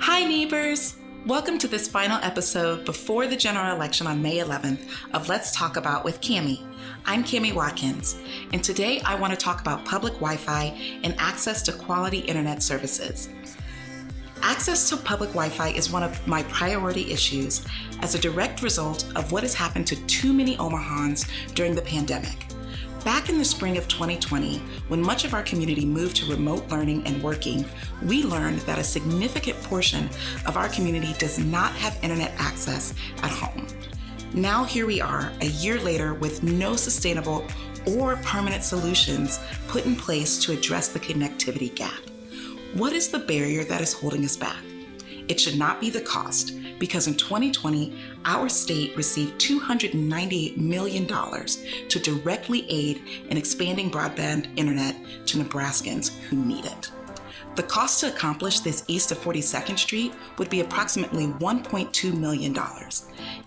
Hi neighbors! Welcome to this final episode before the general election on May 11th of Let's Talk About with Cami. I'm Cami Watkins, and today I want to talk about public Wi-Fi and access to quality internet services. Access to public Wi-Fi is one of my priority issues as a direct result of what has happened to too many Omahans during the pandemic. Back in the spring of 2020, when much of our community moved to remote learning and working, we learned that a significant portion of our community does not have internet access at home. Now here we are, a year later, with no sustainable or permanent solutions put in place to address the connectivity gap. What is the barrier that is holding us back? It should not be the cost, because in 2020, our state received $298 million to directly aid in expanding broadband internet to Nebraskans who need it. The cost to accomplish this east of 42nd Street would be approximately $1.2 million.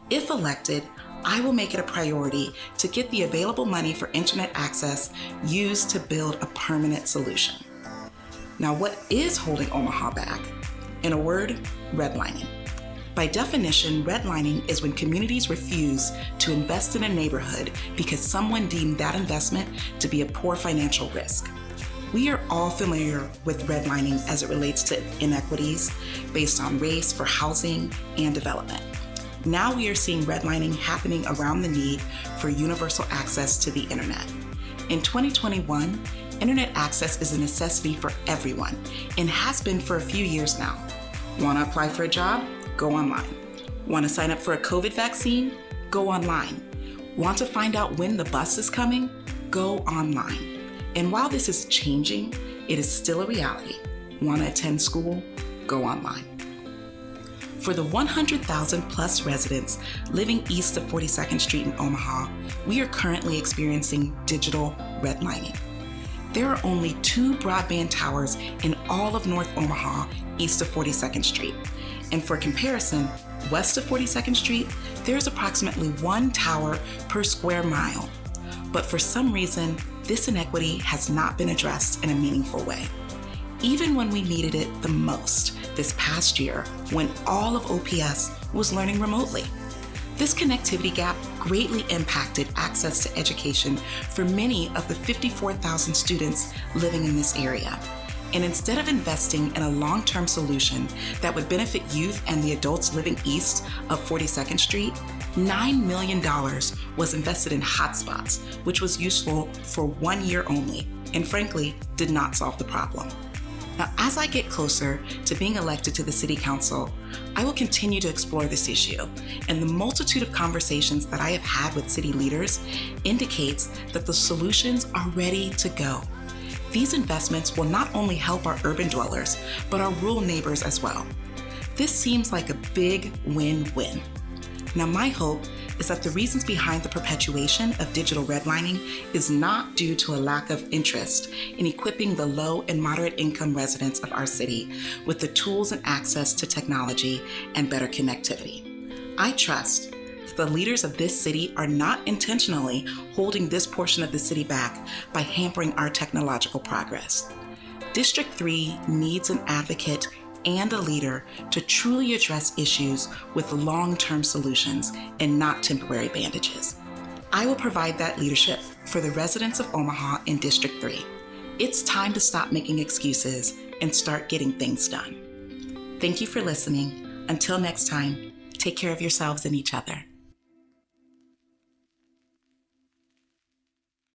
If elected, I will make it a priority to get the available money for internet access used to build a permanent solution. Now, what is holding Omaha back? In a word, redlining. By definition, redlining is when communities refuse to invest in a neighborhood because someone deemed that investment to be a poor financial risk. We are all familiar with redlining as it relates to inequities based on race for housing and development. Now we are seeing redlining happening around the need for universal access to the internet. In 2021, internet access is a necessity for everyone and has been for a few years now. Want to apply for a job? Go online. Want to sign up for a COVID vaccine? Go online. Want to find out when the bus is coming? Go online. And while this is changing, it is still a reality. Want to attend school? Go online. For the 100,000 plus residents living east of 42nd Street in Omaha, we are currently experiencing digital redlining. There are only 2 broadband towers in all of North Omaha east of 42nd Street. And for comparison, west of 42nd Street, there's approximately 1 tower per square mile. But for some reason, this inequity has not been addressed in a meaningful way. Even when we needed it the most this past year, when all of OPS was learning remotely. This connectivity gap greatly impacted access to education for many of the 54,000 students living in this area. And instead of investing in a long-term solution that would benefit youth and the adults living east of 42nd Street, $9 million was invested in hotspots, which was useful for 1 year only, and frankly, did not solve the problem. Now, as I get closer to being elected to the City Council, I will continue to explore this issue, and the multitude of conversations that I have had with city leaders indicates that the solutions are ready to go. These investments will not only help our urban dwellers, but our rural neighbors as well. This seems like a big win-win. Now, my hope is that the reasons behind the perpetuation of digital redlining is not due to a lack of interest in equipping the low and moderate income residents of our city with the tools and access to technology and better connectivity. I trust that the leaders of this city are not intentionally holding this portion of the city back by hampering our technological progress. District 3 needs an advocate and a leader to truly address issues with long-term solutions and not temporary bandages. I will provide that leadership for the residents of Omaha in District 3. It's time to stop making excuses and start getting things done. Thank you for listening. Until next time, take care of yourselves and each other.